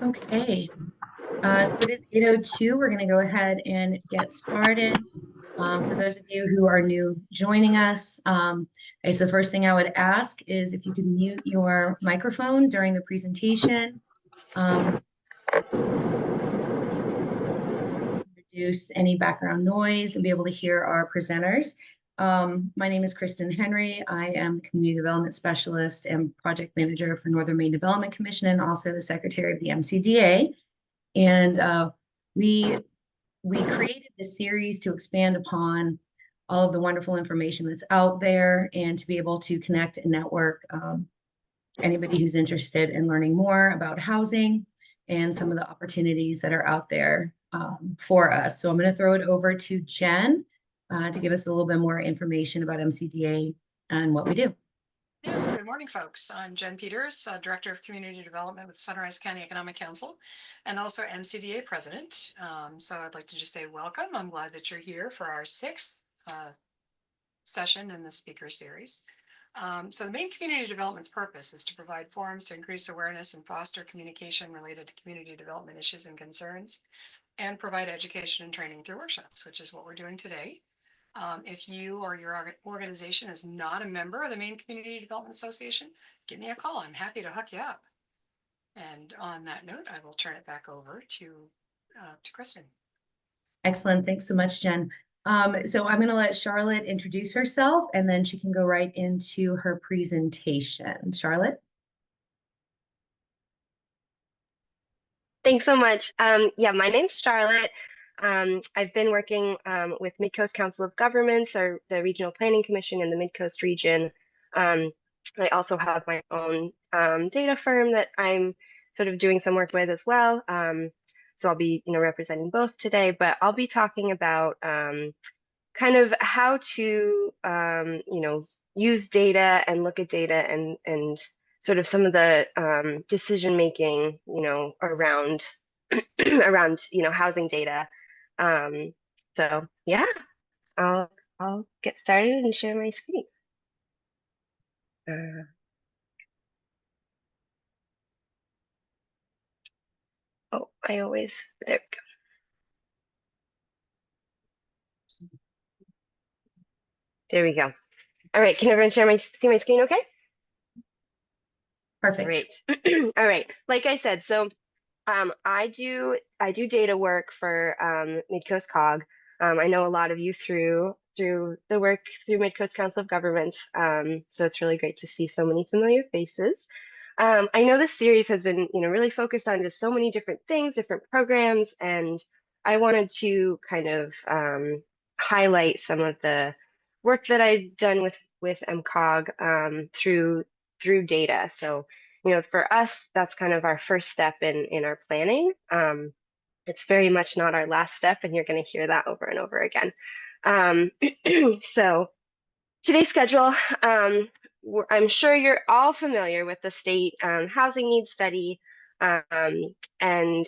Okay, so it is 8:02. We're going to go ahead and get started. For those of you who are new joining us, I guess the first thing I would ask is if you could mute your microphone during the presentation, um, reduce any background noise, and be able to hear our presenters. My name is Kristen Henry. I am the Community Development Specialist and Project Manager for Northern Maine Development Commission and also the Secretary of the MCDA. And we we created this series to expand upon all of the wonderful information that's out there and to be able to connect and network anybody who's interested in learning more about housing and some of the opportunities that are out there for us. So I'm going to throw it over to Jen to give us a little bit more information about MCDA and what we do. Yes, good morning, folks. I'm Jen Peters, Director of Community Development with Sunrise County Economic Council, and also MCDA President. So I'd like to just say welcome. I'm glad that you're here for our sixth session in the speaker series. So the Maine Community Development's purpose is to provide forums to increase awareness and foster communication related to community development issues and concerns, and provide education and training through workshops, which is what we're doing today. If you or your organization is not a member of the Maine Community Development Association, give me a call. I'm happy to hook you up. And on that note, I will turn it back over to Kristen. Excellent. Thanks so much, Jen. So I'm going to let Charlotte introduce herself and then she can go right into her presentation. Charlotte? Thanks so much. Yeah, my name's Charlotte. I've been working with Midcoast Council of Governments, or the Regional Planning Commission in the Midcoast region. I also have my own data firm that I'm sort of doing some work with as well. So I'll be, representing both today, but I'll be talking about kind of how to, use data and look at data and sort of some of the decision making, around around housing data. So yeah, I'll get started and share my screen. Oh, there we go. There we go. All right, can everyone see my screen okay? Perfect. Great. All right. Like I said, so I do data work for Midcoast COG. I know a lot of you through the work through Midcoast Council of Governments. So it's really great to see so many familiar faces. I know this series has been, really focused on just so many different things, different programs, and I wanted to kind of highlight some of the work that I've done with MCOG through data. So, for us, that's kind of our first step in our planning. It's very much not our last step, and you're going to hear that over and over again. So today's schedule, I'm sure you're all familiar with the state housing needs study, and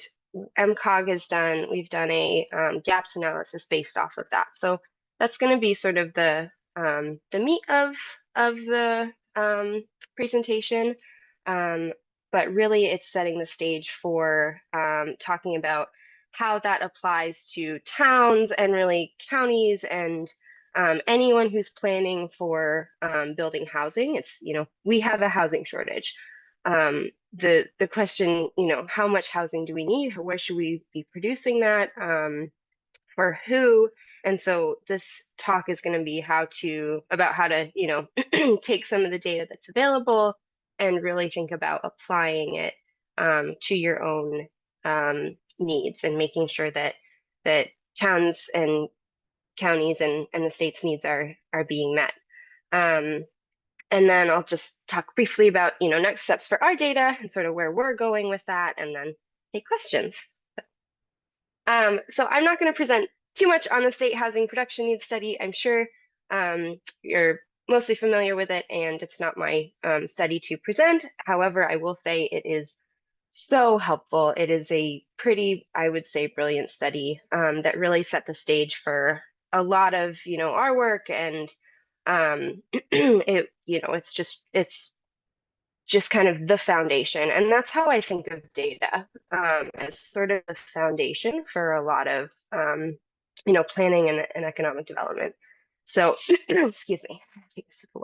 MCOG we've done a gaps analysis based off of that. So that's going to be sort of the meat of the presentation, but really it's setting the stage for talking about how that applies to towns and really counties and anyone who's planning for building housing. It's, we have a housing shortage. The question, how much housing do we need? Where should we be producing that? For who? And so this talk is going to be about how to, take some of the data that's available and really think about applying it to your own needs and making sure that towns and counties and the state's needs are being met. And then I'll just talk briefly about, next steps for our data and sort of where we're going with that, and then take questions. So I'm not going to present too much on the state housing production needs study. I'm sure you're mostly familiar with it, and it's not my study to present. However, I will say it is so helpful. It is a pretty, I would say, brilliant study that really set the stage for a lot of, our work. And it's just kind of the foundation. And that's how I think of data, as sort of the foundation for a lot of planning and economic development. So excuse me, take a sip of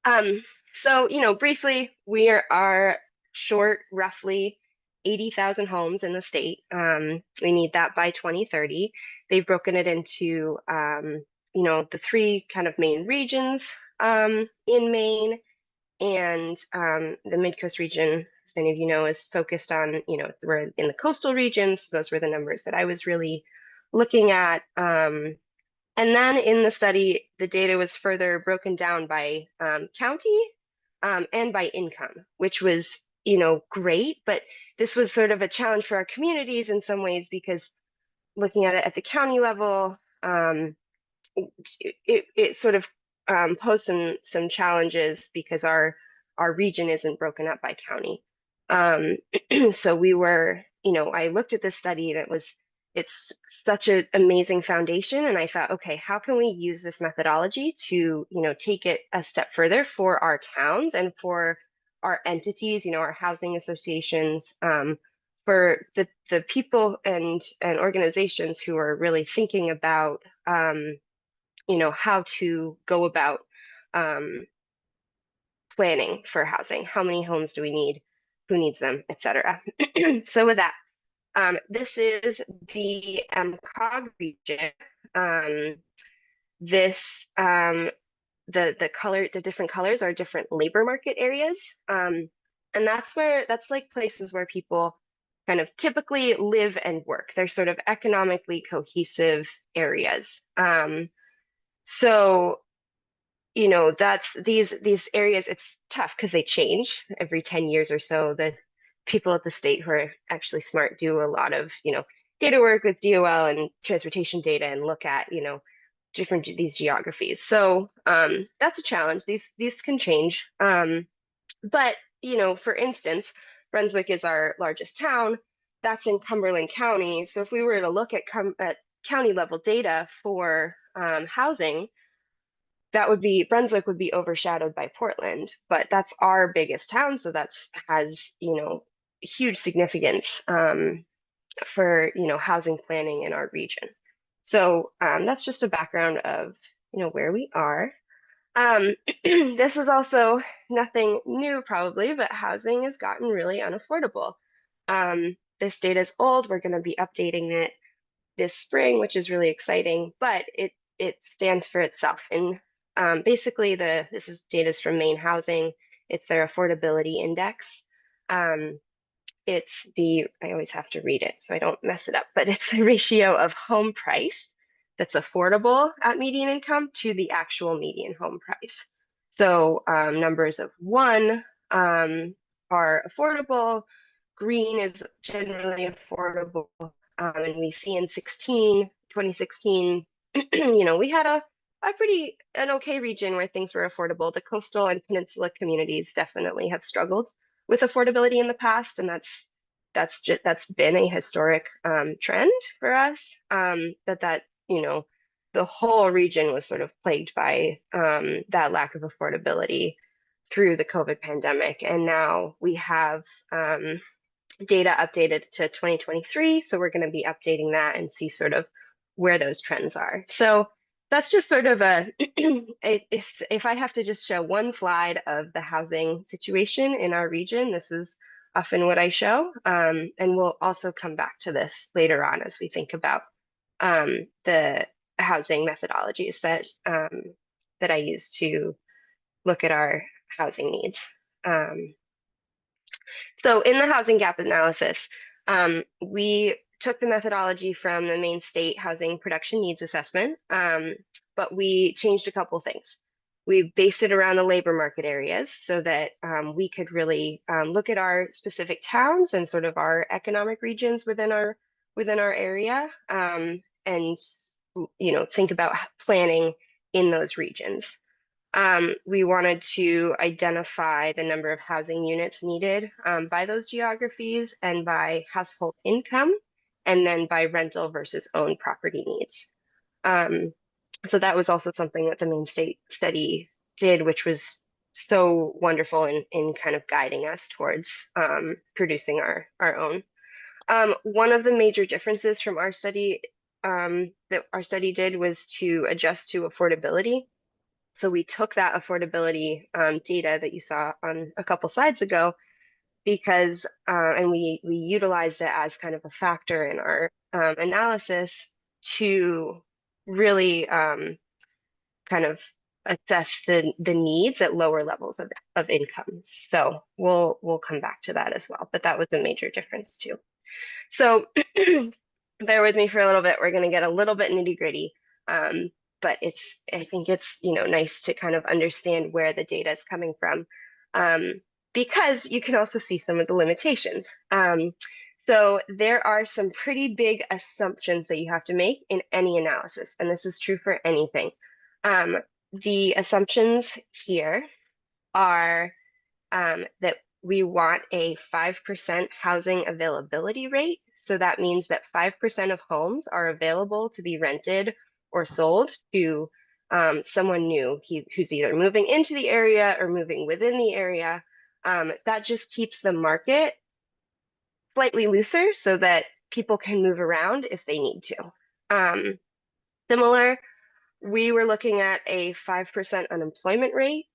water. So, briefly, we are short roughly 80,000 homes in the state. We need that by 2030. They've broken it into, the three kind of main regions in Maine. And the Mid-Coast region, as many of you know, is focused on, we're in the coastal regions. So those were the numbers that I was really looking at. And then in the study, the data was further broken down by county and by income, which was, great. But this was sort of a challenge for our communities in some ways, because looking at it at the county level, it sort of posed some challenges because our region isn't broken up by county. So we were, I looked at this study and it's such an amazing foundation. And I thought, okay, how can we use this methodology to, take it a step further for our towns and for our entities, our housing associations, for the people and organizations who are really thinking about, how to go about planning for housing. How many homes do we need? Who needs them, etc. So with that, this is the MCOG region. The different colors are different labor market areas. And that's like places where people kind of typically live and work. They're sort of economically cohesive areas. So, that's these areas, it's tough because they change every 10 years or so. The people at the state who are actually smart do a lot of, data work with DOL and transportation data and look at, different these geographies. So that's a challenge. These can change. But, for instance, Brunswick is our largest town. That's in Cumberland County. So if we were to look at county level data for housing, Brunswick would be overshadowed by Portland, but that's our biggest town, so that's has huge significance for housing planning in our region. So that's just a background of where we are. This is also nothing new probably, but housing has gotten really unaffordable. This data is old. We're going to be updating it this spring, which is really exciting, but it stands for itself. And basically, this is data from Maine Housing. It's their affordability index. I always have to read it so I don't mess it up, but it's the ratio of home price that's affordable at median income to the actual median home price. So numbers of 1 are affordable, green is generally affordable, and we see in 2016, we had an okay region where things were affordable. The coastal and peninsula communities definitely have struggled with affordability in the past, and that's been a historic trend for us. But the whole region was sort of plagued by that lack of affordability through the COVID pandemic, and now we have data updated to 2023, so we're going to be updating that and see sort of where those trends are. So that's just sort of if I have to just show one slide of the housing situation in our region, this is often what I show. And we'll also come back to this later on as we think about the housing methodologies that I use to look at our housing needs. So in the housing gap analysis, we took the methodology from the Maine State Housing Production Needs Assessment, but we changed a couple things. We based it around the labor market areas so that we could really look at our specific towns and sort of our economic regions within our area, and think about planning in those regions. We wanted to identify the number of housing units needed by those geographies and by household income, and then by rental versus owned property needs. So that was also something that the Maine State study did, which was so wonderful in kind of guiding us towards producing our own. One of the major differences from our study that our study did was to adjust to affordability. So we took that affordability data that you saw on a couple slides ago because and we utilized it as kind of a factor in our analysis to really kind of assess the needs at lower levels of income. So we'll come back to that as well, but that was a major difference too. So bear with me for a little bit. We're going to get a little bit nitty gritty, but I think it's nice to kind of understand where the data is coming from, because you can also see some of the limitations. So there are some pretty big assumptions that you have to make in any analysis, and this is true for anything. The assumptions here are that we want a 5% housing availability rate. So that means that 5% of homes are available to be rented or sold to someone new who's either moving into the area or moving within the area. That just keeps the market slightly looser so that people can move around if they need to. Similar, we were looking at a 5% unemployment rate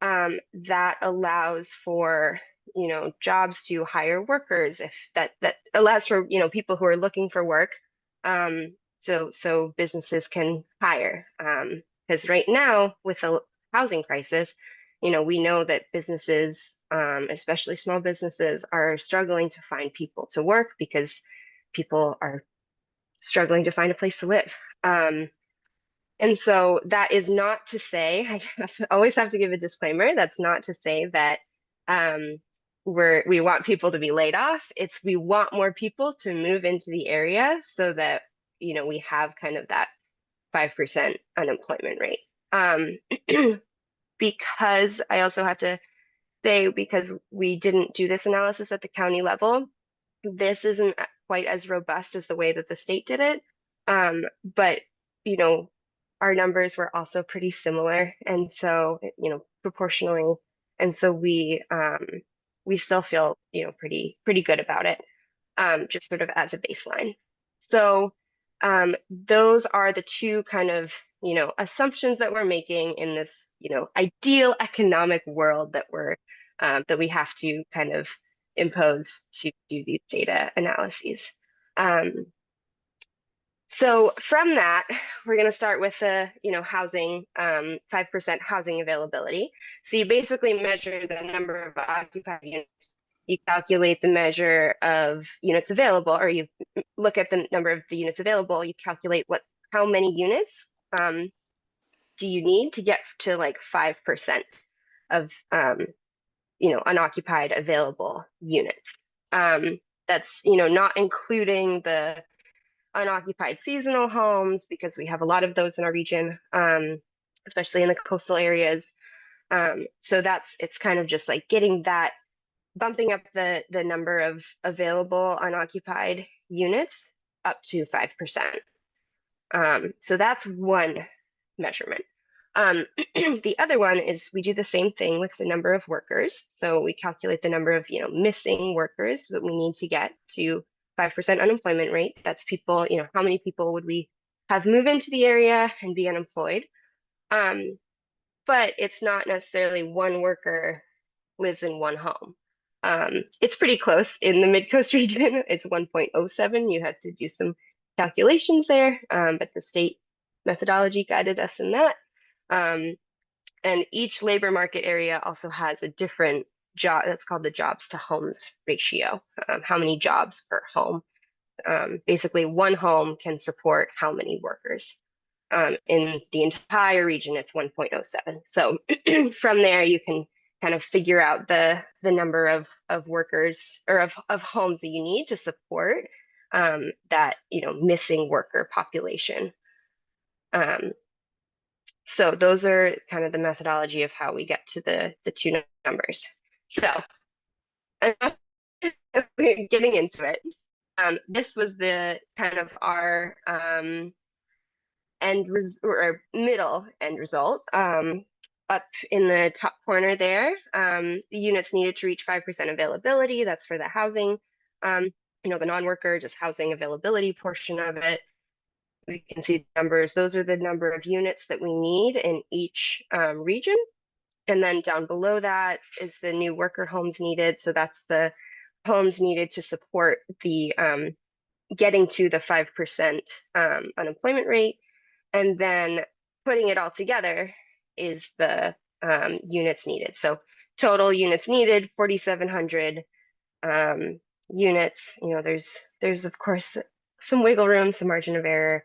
that allows for jobs to hire workers, if that allows for people who are looking for work, so businesses can hire, because right now with the housing crisis, we know that businesses, especially small businesses, are struggling to find people to work because people are struggling to find a place to live. And so that is not to say, always have to give a disclaimer, that's not to say that we want people to be laid off. It's we want more people to move into the area so that we have kind of that 5% unemployment rate. Because I also have to say, because we didn't do this analysis at the county level, this isn't quite as robust as the way that the state did it. But our numbers were also pretty similar, and so proportionally, and so we still feel pretty good about it, just sort of as a baseline. So those are the two kind of assumptions that we're making in this ideal economic world that we have to kind of impose to do these data analyses. So from that, we're going to start with the housing, 5% housing availability. So you basically measure the number of occupied units. You calculate the measure of units available, or you look at the number of the units available. You calculate how many units do you need to get to like 5% of unoccupied available units. That's not including the unoccupied seasonal homes, because we have a lot of those in our region, especially in the coastal areas. So it's kind of just like getting that, bumping up the number of available unoccupied units up to 5%. So that's one measurement. The other one is we do the same thing with the number of workers. So we calculate the number of missing workers that we need to get to 5% unemployment rate. That's people, how many people would we have move into the area and be unemployed? But it's not necessarily one worker lives in one home. It's pretty close in the Mid-Coast region. It's 1.07. You had to do some calculations there, but the state methodology guided us in that. And each labor market area also has a different job, that's called the jobs to homes ratio, how many jobs per home. Basically, one home can support how many workers. In the entire region, it's 1.07. So from there, you can kind of figure out the number of workers, or of homes that you need to support that missing worker population. So those are kind of the methodology of how we get to the two numbers. So getting into it, this was the kind of our middle end result. up in the top corner there, the units needed to reach 5% availability. That's for the housing, the non-worker, just housing availability portion of it. We can see the numbers. Those are the number of units that we need in each region. And then down below that is the new worker homes needed. So that's the homes needed to support the getting to the 5% unemployment rate. And then putting it all together is the units needed. So total units needed, 4,700 units. There's of course some wiggle room, some margin of error.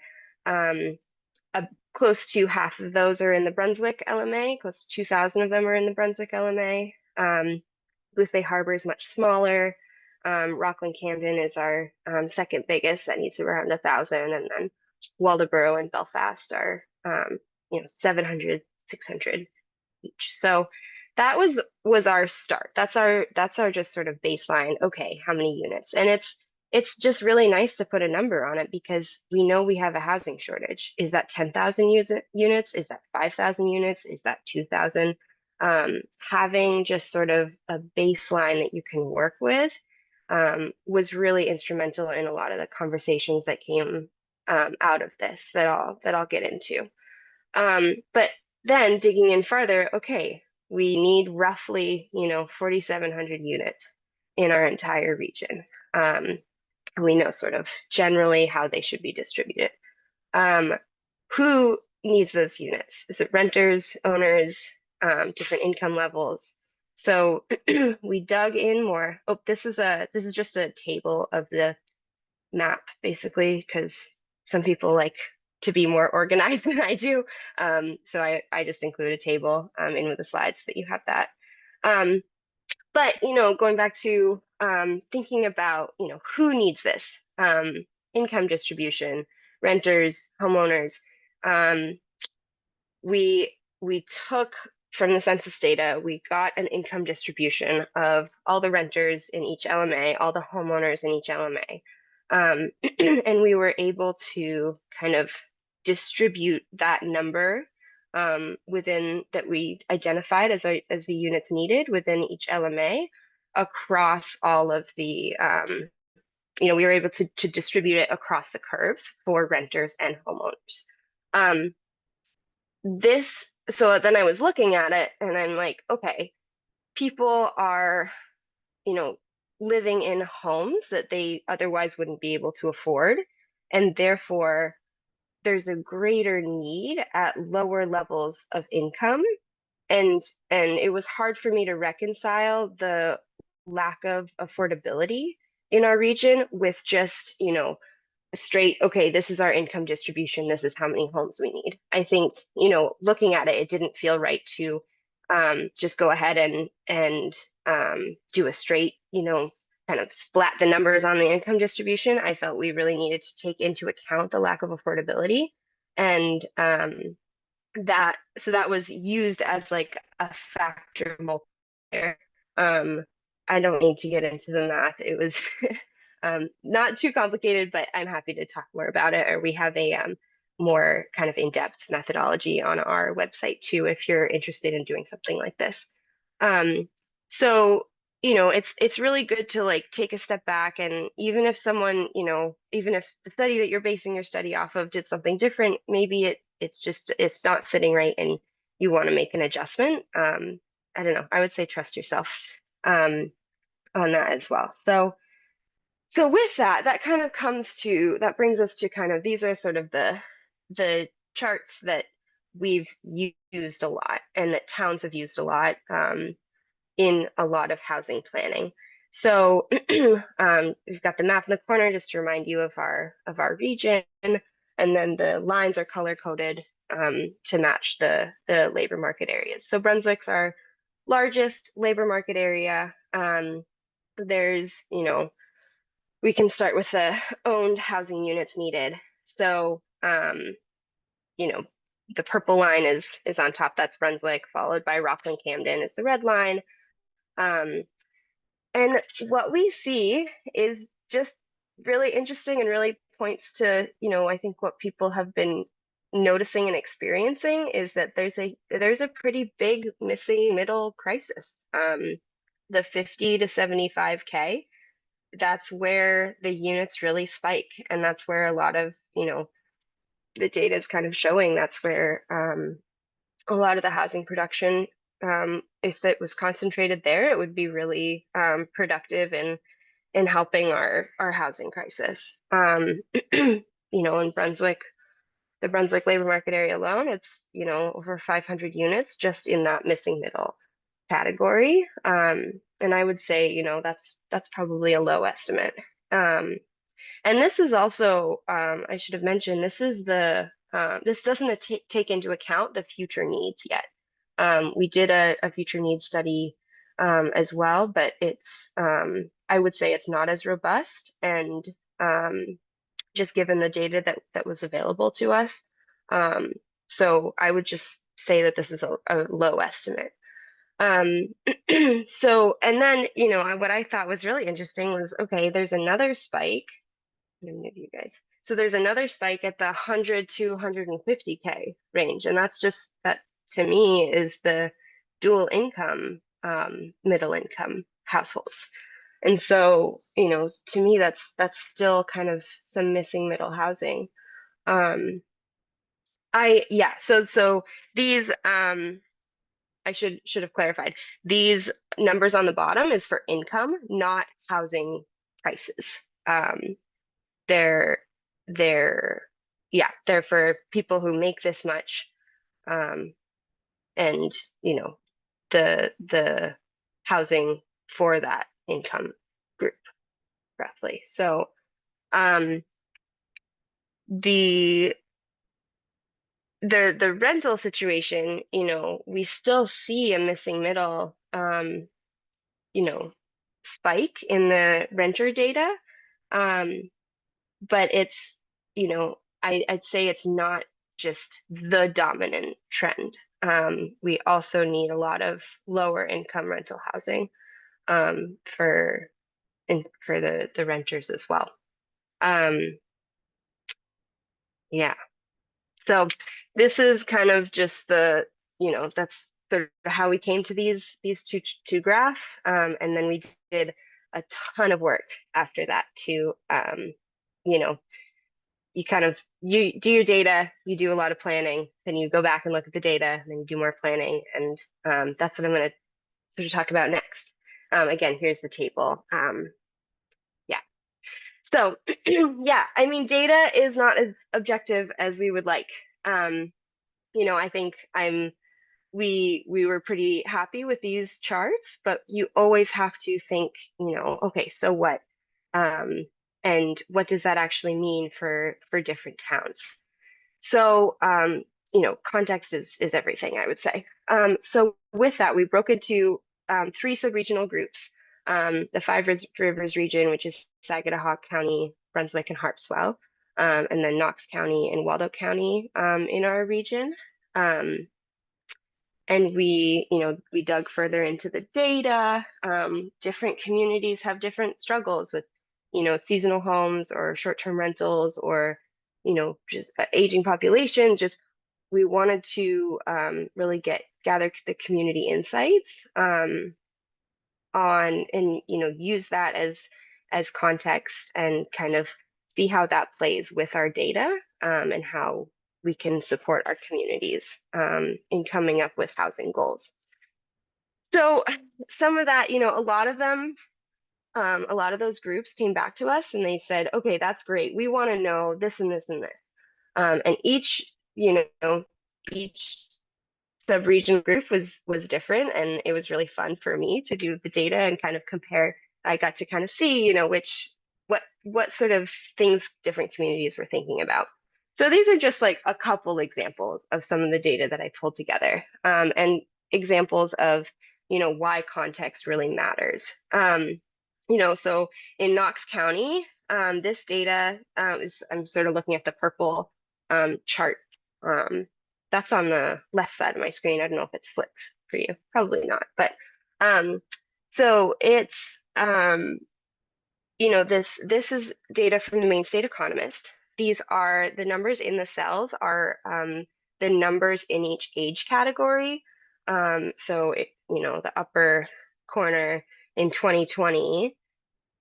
Close to half of those are in the Brunswick LMA. Close to 2,000 of them are in the Brunswick LMA. Booth Bay Harbor is much smaller. Rockland Camden is our second biggest, that needs around 1,000, and then Waldoboro and Belfast are 700, 600 each. So that was our start. That's our just sort of baseline. Okay, how many units? And it's just really nice to put a number on it because we know we have a housing shortage. Is that 10,000 units? Is that 5,000 units? Is that 2,000? Having just sort of a baseline that you can work with was really instrumental in a lot of the conversations that came out of this that I'll get into. But then digging in further, okay, we need roughly 4,700 units in our entire region. We know sort of generally how they should be distributed. Who needs those units? Is it renters, owners, different income levels? So we dug in more. Oh, this is just a table of the map, basically, because some people like to be more organized than I do. So I just include a table in with the slides so that you have that. But going back to thinking about who needs this, income distribution, renters, homeowners. We took from the census data, we got an income distribution of all the renters in each LMA, all the homeowners in each LMA. And we were able to kind of distribute that number within that we identified as the units needed within each LMA across all of the, we were able to distribute it across the curves for renters and homeowners. So then I was looking at it and I'm like, okay, people are, living in homes that they otherwise wouldn't be able to afford. And therefore, there's a greater need at lower levels of income. And it was hard for me to reconcile the lack of affordability in our region with just, straight, okay, this is our income distribution, this is how many homes we need. I think, looking at it, it didn't feel right to just go ahead and do a straight, kind of splat the numbers on the income distribution. I felt we really needed to take into account the lack of affordability. And that was used as like a factor multiplier. I don't need to get into the math. It was not too complicated, but I'm happy to talk more about it. Or we have a more kind of in-depth methodology on our website too, if you're interested in doing something like this. So it's really good to like take a step back, and even if someone, even if the study that you're basing your study off of did something different, maybe it's not sitting right and you want to make an adjustment. I don't know. I would say trust yourself on that as well. So with that kind of that brings us to kind of, these are sort of the charts that we've used a lot and that towns have used a lot in a lot of housing planning. So we've got the map in the corner just to remind you of our region, and then the lines are color coded to match the labor market areas. So Brunswick's our largest labor market area. There's, we can start with the owned housing units needed. So, the purple line is on top, that's Brunswick, followed by Rockland Camden is the red line. And what we see is just really interesting and really points to, I think what people have been noticing and experiencing is that there's a pretty big missing middle crisis. The 50 to 75K, that's where the units really spike, and that's where a lot of, the data is kind of showing that's where a lot of the housing production, if it was concentrated there, it would be really productive in helping our housing crisis. In Brunswick, the Brunswick labor market area alone, it's, over 500 units just in that missing middle category. And I would say, that's probably a low estimate. And this is also, I should have mentioned, this doesn't take into account the future needs yet. We did a future needs study as well, but I would say it's not as robust, and just given the data that was available to us. So I would just say that this is a low estimate. So, and then, what I thought was really interesting was, okay, there's another spike. I'm gonna give you guys. So there's another spike at the 100 to 150K range. And that to me is the dual income, middle income households. And so, to me, that's still kind of some missing middle housing. So these, I should have clarified. These numbers on the bottom is for income, not housing prices. They're they're for people who make this much, and the housing for that income group, roughly. So the rental situation, we still see a missing middle, spike in the renter data. But it's, I'd say it's not just the dominant trend. We also need a lot of lower income rental housing for the renters as well. Yeah. So this is kind of just that's sort of how we came to these two graphs. And then we did a ton of work after that to, you do your data, you do a lot of planning, then you go back and look at the data, and then you do more planning. And that's what I'm going to sort of talk about next. Again, here's the table. Yeah. So yeah, I mean, data is not as objective as we would like. I think we were pretty happy with these charts, but you always have to think, okay, so what? And what does that actually mean for different towns? So, context is everything, I would say. So with that, we broke into 3 sub-regional groups. The Five Rivers region, which is Saginaw County, Brunswick, and Harpswell, and then Knox County and Waldo County in our region. And we dug further into the data. Different communities have different struggles with, seasonal homes or short-term rentals, or, just aging population. Just we wanted to really gather the community insights on, and use that as context, and kind of see how that plays with our data, and how we can support our communities in coming up with housing goals. So some of that, a lot of them, a lot of those groups came back to us and they said, okay, that's great. We want to know this and this and this. And each sub-region group was different, and it was really fun for me to do the data and kind of compare. I got to kind of see, what sort of things different communities were thinking about. So these are just like a couple examples of some of the data that I pulled together, and examples of, why context really matters. So in Knox County, this data I'm sort of looking at the purple chart. That's on the left side of my screen. I don't know if it's flipped for you, probably not. But so it's this is data from the Maine State Economist. these are the numbers in the cells are the numbers in each age category. So the upper corner in 2020,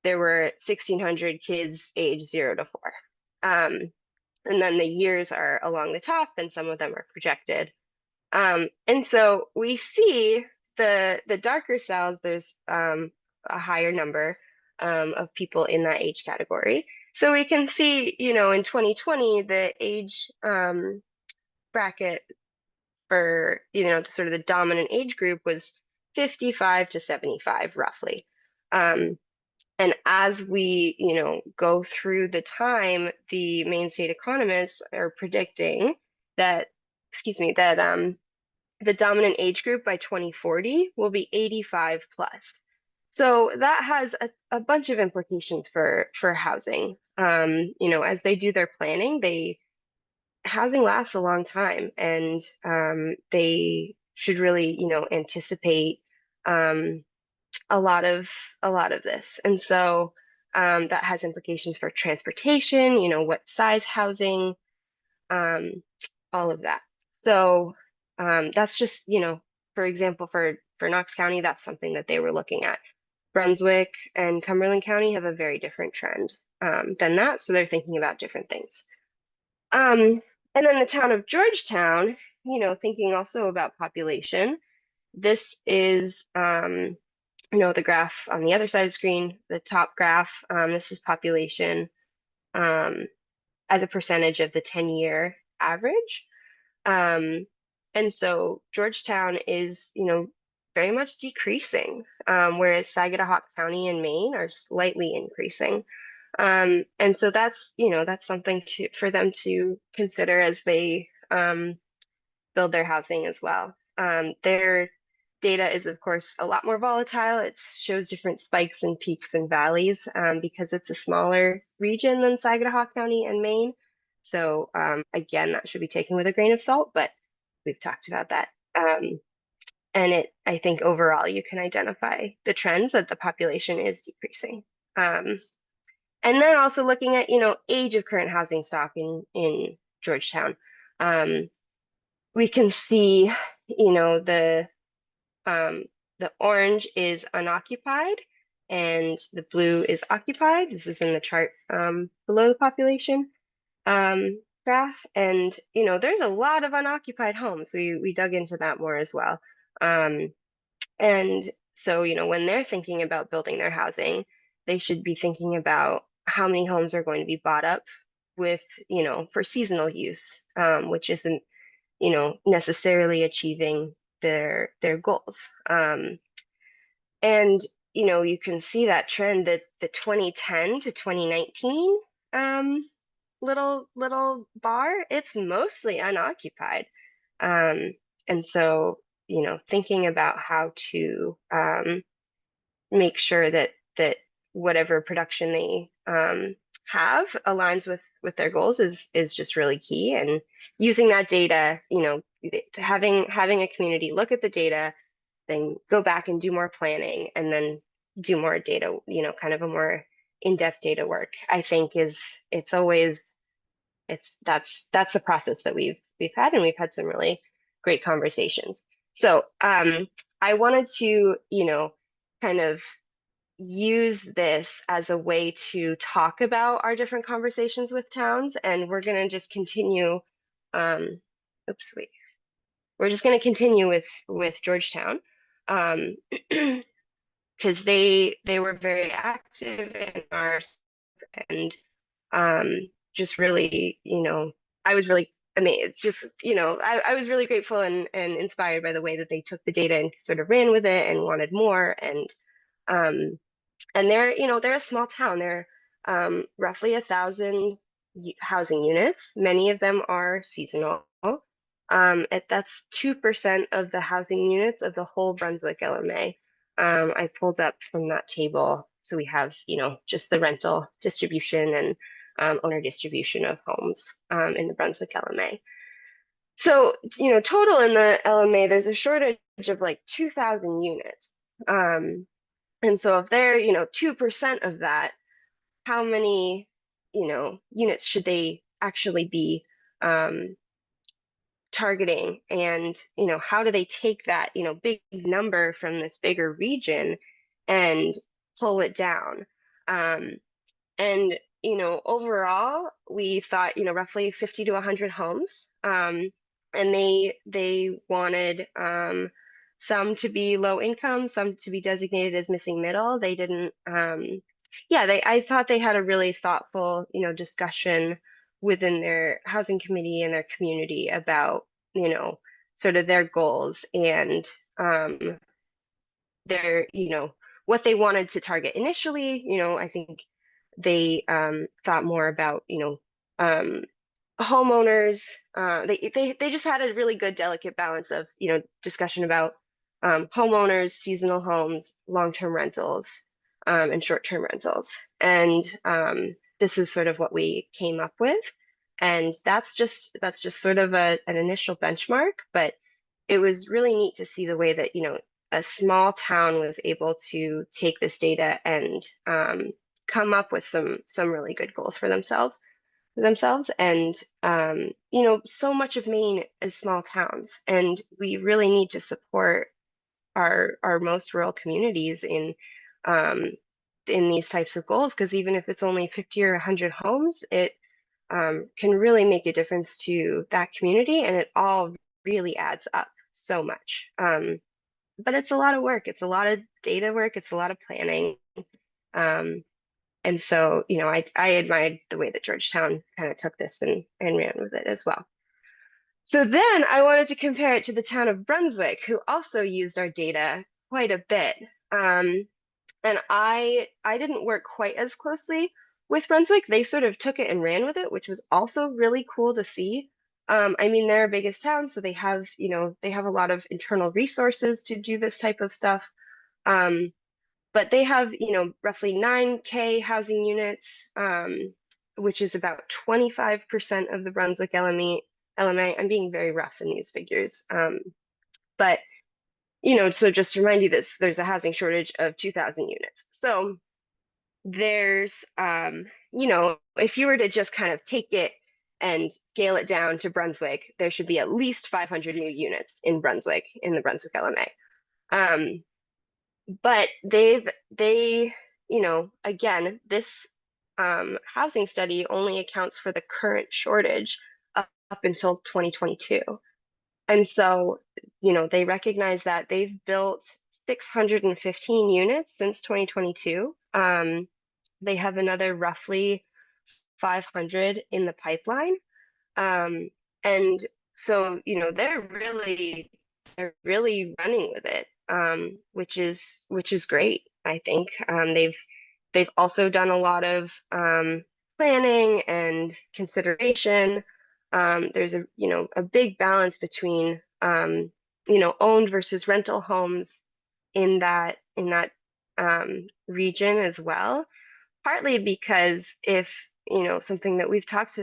there were 1,600 kids age 0 to 4. And then the years are along the top, and some of them are projected. And so we see the darker cells, there's a higher number of people in that age category. So we can see, in 2020, the age bracket for, sort of the dominant age group was 55 to 75, roughly. And as we, go through the time, the Maine state economists are predicting that, the dominant age group by 2040 will be 85 plus. So that has a bunch of implications for housing. As they do their planning, housing lasts a long time, and they should really, anticipate a lot of this. And so that has implications for transportation, what size housing, all of that. So that's just, for example, for Knox County, that's something that they were looking at. Brunswick and Cumberland County have a very different trend than that. So they're thinking about different things. And then the town of Georgetown, thinking also about population. This is, the graph on the other side of the screen, the top graph. This is population as a percentage of the 10-year average. And so Georgetown is, very much decreasing, whereas Saginaw County and Maine are slightly increasing. And so that's something for them to consider as they build their housing as well. Their data is, of course, a lot more volatile. It shows different spikes and peaks and valleys because it's a smaller region than Saginaw County and Maine. So again, that should be taken with a grain of salt, but we've talked about that. And I think overall, you can identify the trends that the population is decreasing. And then also looking at, age of current housing stock in Georgetown. We can see, the orange is unoccupied and the blue is occupied. This is in the chart below the population graph. And, there's a lot of unoccupied homes. We dug into that more as well. And so, when they're thinking about building their housing, they should be thinking about how many homes are going to be bought up with, for seasonal use, which isn't, necessarily achieving their goals. And, you can see that trend that the 2010 to 2019 little bar, it's mostly unoccupied. And so, thinking about how to make sure that whatever production they have aligns with their goals is just really key. And using that data, having a community look at the data, then go back and do more planning, and then do more data, kind of a more in-depth data work, I think that's the process that we've had, and we've had some really great conversations. So I wanted to, kind of use this as a way to talk about our different conversations with towns, and we're going to just continue. We're just going to continue with Georgetown, because they were very active in ours, and just really, I was really amazed. Just, I was really grateful and inspired by the way that they took the data and sort of ran with it and wanted more. And they're a small town. They're roughly 1,000 housing units. Many of them are seasonal. That's 2% of the housing units of the whole Brunswick LMA. I pulled up from that table. So we have, just the rental distribution and owner distribution of homes in the Brunswick LMA. So, total in the LMA, there's a shortage of like 2,000 units. And so if they're, 2% of that, how many, units should they actually be targeting, and how do they take that big number from this bigger region and pull it down. And overall we thought roughly 50 to 100 homes, and they wanted some to be low income, some to be designated as missing middle. They didn't yeah, I thought they had a really thoughtful discussion within their housing committee and their community about sort of their goals and their what they wanted to target initially. I think they thought more about homeowners. They just had a really good delicate balance of discussion about homeowners, seasonal homes, long-term rentals, and short-term rentals. And this is sort of what we came up with. And that's just sort of an initial benchmark, but it was really neat to see the way that a small town was able to take this data and come up with some really good goals for themselves. And so much of Maine is small towns, and we really need to support our most rural communities in these types of goals, because even if it's only 50 or 100 homes, it can really make a difference to that community, and it all really adds up so much. But it's a lot of work. It's a lot of data work. It's a lot of planning. And so, I admired the way that Georgetown kind of took this and ran with it as well. So then I wanted to compare it to the town of Brunswick, who also used our data quite a bit. And I didn't work quite as closely with Brunswick. They sort of took it and ran with it, which was also really cool to see. I mean, they're our biggest town, so they have a lot of internal resources to do this type of stuff. But they have, roughly 9K housing units, which is about 25% of the Brunswick LMA. I'm being very rough in these figures. But, so just to remind you this, there's a housing shortage of 2,000 units. So there's, if you were to just kind of take it and scale it down to Brunswick, there should be at least 500 new units in Brunswick, in the Brunswick LMA. But they, again, this housing study only accounts for the current shortage up until 2022. And so, they recognize that they've built 615 units since 2022. They have another roughly 500 in the pipeline. And so, they're really running with it, which is great. I think they've also done a lot of planning and consideration. There's a big balance between owned versus rental homes in that region as well. Partly because if something that we've talked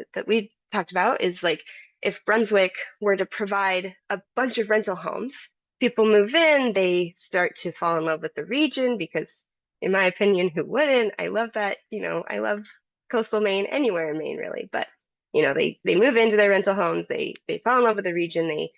about is like, if Brunswick were to provide a bunch of rental homes, people move in, they start to fall in love with the region, because in my opinion, who wouldn't? I love that, I love coastal Maine, anywhere in Maine really, but they move into their rental homes, they fall in love with the region, they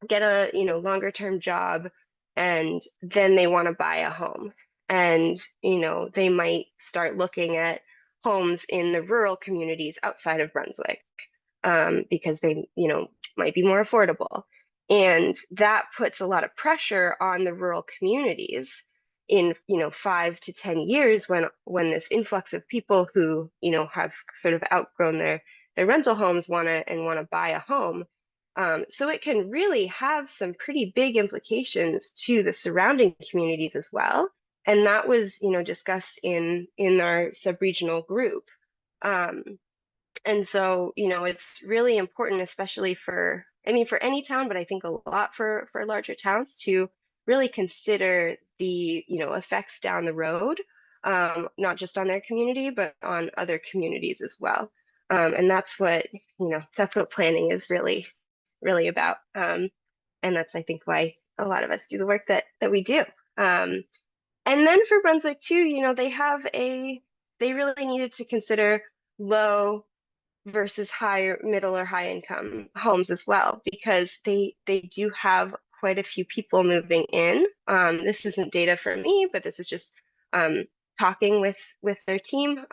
get a longer term job, and then they want to buy a home. And they might start looking at homes in the rural communities outside of Brunswick, because they might be more affordable. And that puts a lot of pressure on the rural communities in 5 to 10 years, when this influx of people who have sort of outgrown their rental homes want to buy a home. So it can really have some pretty big implications to the surrounding communities as well. And that was discussed in our sub-regional group. And so, it's really important, especially for any town, but I think a lot for larger towns, to really consider the, effects down the road, not just on their community, but on other communities as well. And that's what planning is really about. And that's, I think, why a lot of us do the work that we do. And then for Brunswick too, they really needed to consider low versus higher, middle or high income homes as well, because they do have quite a few people moving in. This isn't data for me, but this is just talking with their team.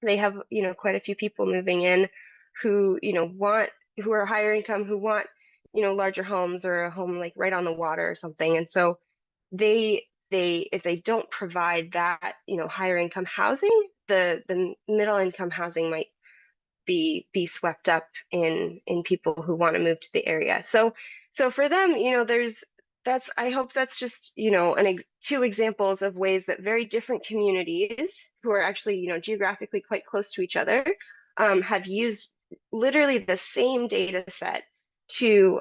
They have, you know, quite a few people moving in who, you know, who are higher income, who want, you know, larger homes or a home like right on the water or something. And so if they don't provide that, you know, higher income housing, the middle income housing might be swept up in people who want to move to the area. So for them, you know, I hope that's just, you know, two examples of ways that very different communities who are actually, you know, geographically quite close to each other have used literally the same data set to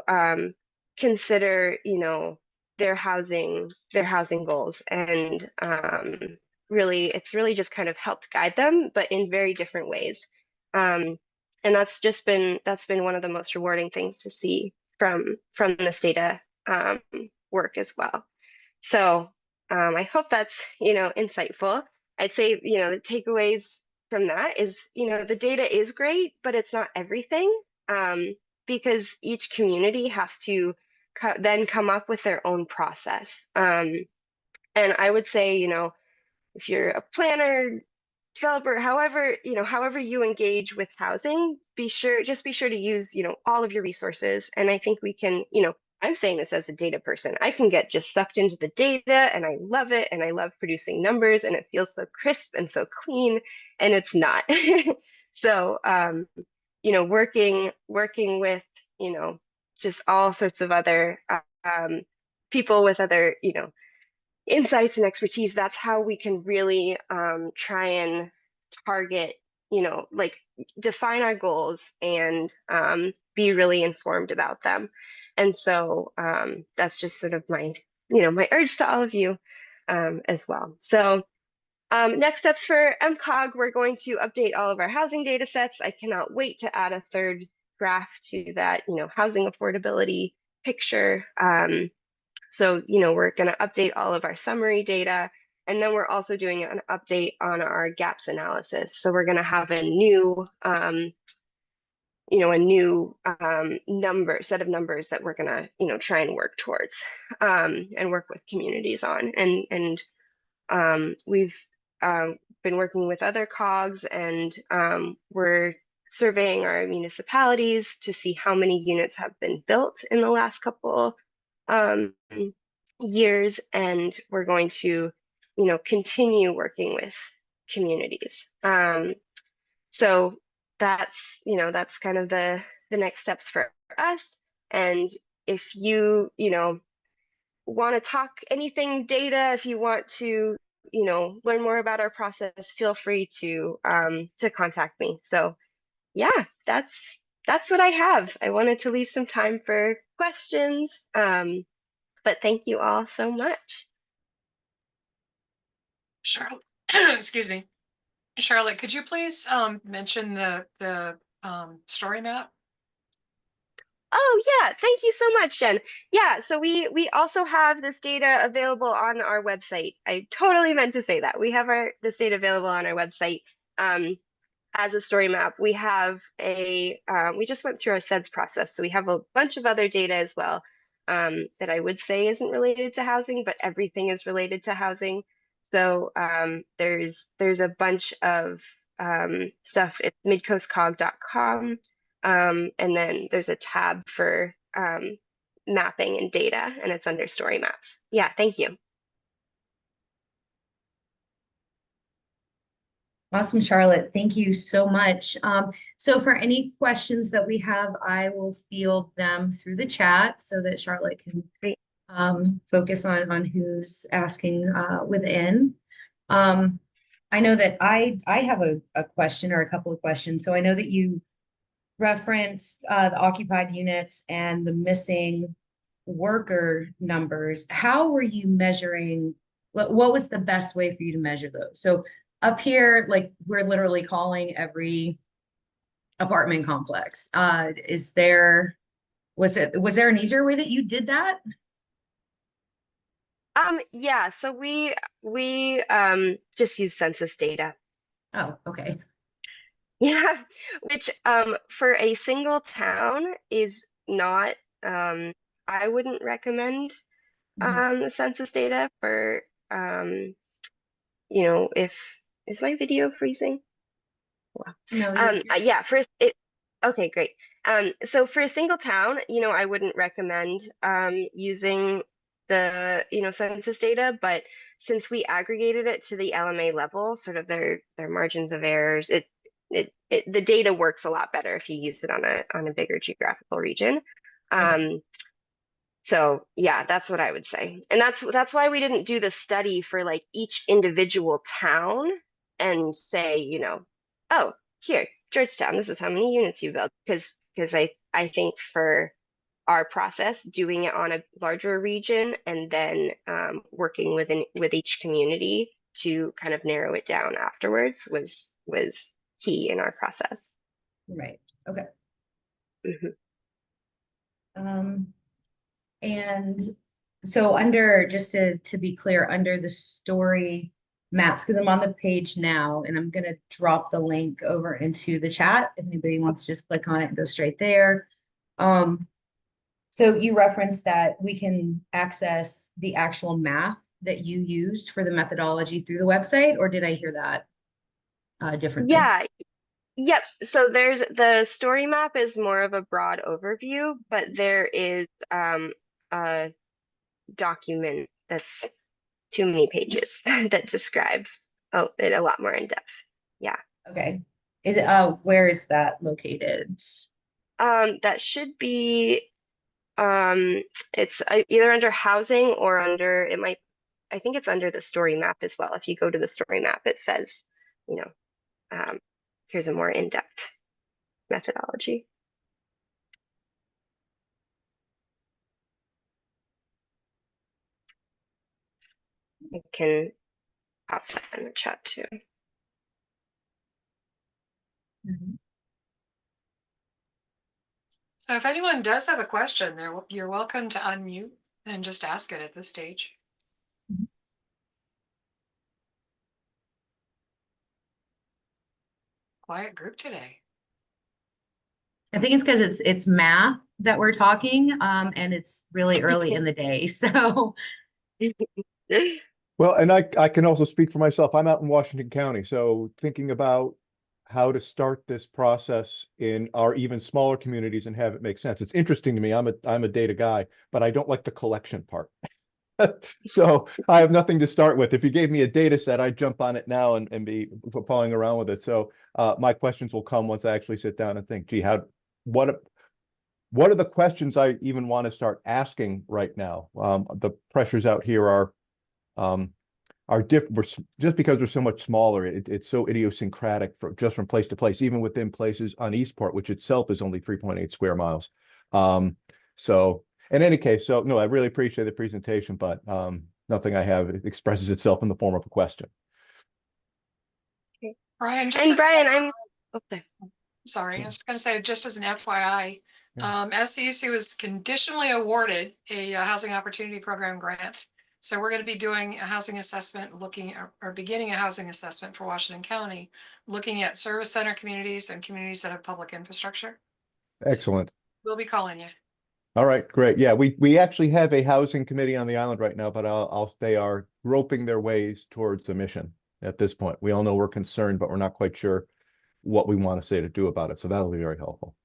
consider, you know, their housing goals. And really, it's really just kind of helped guide them, but in very different ways. And that's been one of the most rewarding things to see from this data work as well. So I hope that's, you know, insightful. I'd say, you know, the takeaways from that is, you know, the data is great, but it's not everything, because each community has to then come up with their own process. And I would say, you know, if you're a planner, developer, however, you know, however you engage with housing, be sure to use, you know, all of your resources. And I think we can, you know, I'm saying this as a data person. I can get just sucked into the data and I love it. And I love producing numbers and it feels so crisp and so clean, and it's not. So, you know, working with, you know, just all sorts of other people with other, you know, insights and expertise, that's how we can really try and target, you know, like define our goals and be really informed about them. And so that's just sort of my, you know, my urge to all of you as well. So next steps for MCOG, we're going to update all of our housing data sets. I cannot wait to add a third graph to that, you know, housing affordability picture. So, you know, we're going to update all of our summary data, and then we're also doing an update on our gaps analysis. So we're going to have a new, you know, a new set of numbers that we're going to, you know, try and work towards and work with communities on. And we've been working with other COGs, and we're surveying our municipalities to see how many units have been built in the last couple years, and we're going to, you know, continue working with communities. So that's, you know, that's kind of the next steps for us. And if you, you know, want to talk anything data, if you want to, you know, learn more about our process, feel free to contact me. So yeah, that's what I have. I wanted to leave some time for questions. But thank you all so much. Charlotte, excuse me. Charlotte, could you please mention the story map? Oh yeah, thank you so much, Jen. Yeah, so we also have this data available on our website. I totally meant to say that. We have this data available on our website as a story map. We have we just went through our SEDS process, so we have a bunch of other data as well that I would say isn't related to housing, but everything is related to housing. So there's a bunch of stuff at midcoastcog.com. And then there's a tab for mapping and data, and it's under story maps. Yeah, thank you. Awesome, Charlotte. Thank you so much. So for any questions that we have, I will field them through the chat so that Charlotte can focus on who's asking within. I know that I have a question or a couple of questions. So I know that you referenced the occupied units and the missing worker numbers. How were you measuring? What was the best way for you to measure those? So up here, like we're literally calling every apartment complex. Was there an easier way that you did that? Yeah, so we just use census data. Oh, okay. Yeah, which for a single town is not I wouldn't recommend Mhm. census data for um if is my video freezing? Wow. No, you're Yeah, okay, great. So for a single town, I wouldn't recommend using the, census data, but since we aggregated it to the LMA level, sort of their margins of errors, the data works a lot better if you use it on a bigger geographical region. okay. Um, so yeah, that's what I would say. And that's why we didn't do the study for like each individual town and say, oh, here, Georgetown, this is how many units you built. Because I think for our process, doing it on a larger region and then working with each community to kind of narrow it down afterwards was key in our process. Right. Okay. Mhm. Um, and so under, just to be clear, under the story maps, because I'm on the page now and I'm gonna drop the link over into the chat if anybody wants to just click on it and go straight there. Um, so you referenced that we can access the actual math that you used for the methodology through the website, or did I hear that differently? Yeah, yep. So there's the story map is more of a broad overview, but there is a document that's too many pages that describes it a lot more in depth. Yeah. Okay. Is it where is that located? That should be it's either under housing or I think it's under the story map as well. If you go to the story map, it says, you know, um, here's a more in-depth methodology. I can pop that in the chat too. Mhm. So if anyone does have a question, you're welcome to unmute and just ask it at this stage. Quiet group today. I think it's because it's math that we're talking, and it's really early in the day. So Well, and I can also speak for myself. I'm out in Washington County, so thinking about how to start this process in our even smaller communities and have it make sense. It's interesting to me. I'm a data guy, but I don't like the collection part. So I have nothing to start with. If you gave me a data set, I'd jump on it now and be pawing around with it. So my questions will come once I actually sit down and think, gee, what what are the questions I even want to start asking right now? The pressures out here um, are different just because we're so much smaller. It's so idiosyncratic just from place to place, even within places on Eastport, which itself is only 3.8 square miles. So in any case, so no, I really appreciate the presentation, but nothing I have expresses itself in the form of a question. Brian, just And as Brian, okay. sorry, I was going to say, just as an FYI, Yeah. SCEC was conditionally awarded a housing opportunity program grant. So we're going to be doing a housing assessment, or beginning a housing assessment for Washington County, looking at service center communities and communities that have public infrastructure. Excellent. We'll be calling you. All right, great. Yeah, we actually have a housing committee on the island right now, but they are groping their ways towards the mission at this point. We all know we're concerned, but we're not quite sure what we want to say to do about it. So that'll be very helpful.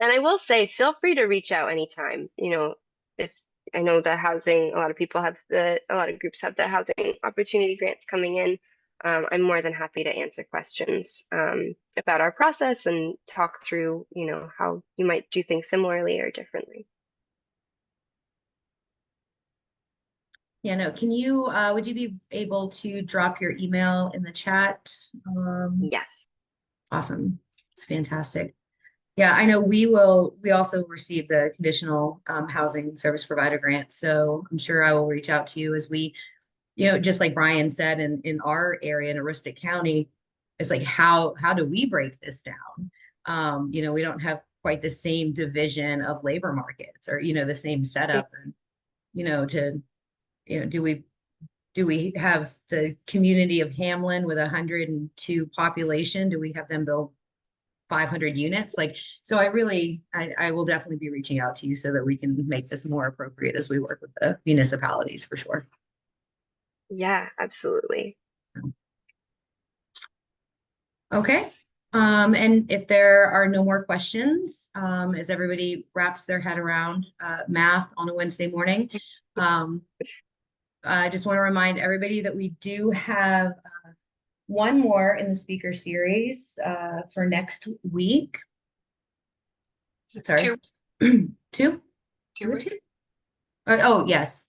And I will say, feel free to reach out anytime. If I know the housing, a lot of groups have the housing opportunity grants coming in. I'm more than happy to answer questions about our process and talk through, how you might do things similarly or differently. yeah, no, would you be able to drop your email in the chat? Yes. Awesome. It's fantastic. Yeah, I know we also receive the conditional housing service provider grant. So I'm sure I will reach out to you as we, just like Brian said, in our area in Aroostook County, it's like how do we break this down? We don't have quite the same division of labor markets or, the same setup. And do we have the community of Hamlin with 102 population? Do we have them build 500 units? Like, so I will definitely be reaching out to you so that we can make this more appropriate as we work with the municipalities for sure. Yeah, absolutely. Okay. And if there are no more questions, as everybody wraps their head around math on a Wednesday morning, I just want to remind everybody that we do have one more in the speaker series for next week. Sorry. Two? 2 weeks. Oh, yes.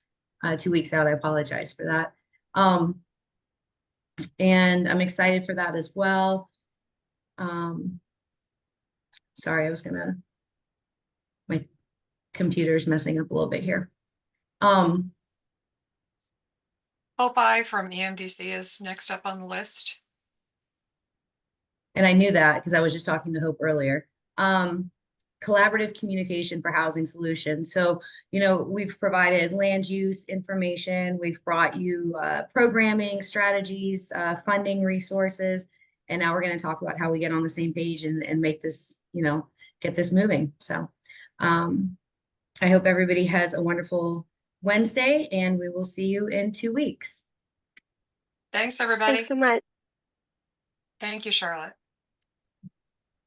2 weeks out. I apologize for that. And I'm excited for that as well. Sorry, my computer's messing up a little bit here. Hope I from EMDC is next up on the list. And I knew that because I was just talking to Hope earlier. Collaborative communication for housing solutions. So, we've provided land use information. We've brought you programming strategies, funding resources. And now we're going to talk about how we get on the same page and make this, get this moving. So I hope everybody has a wonderful Wednesday, and we will see you in 2 weeks. Thanks, everybody. Thanks so much. Thank you, Charlotte.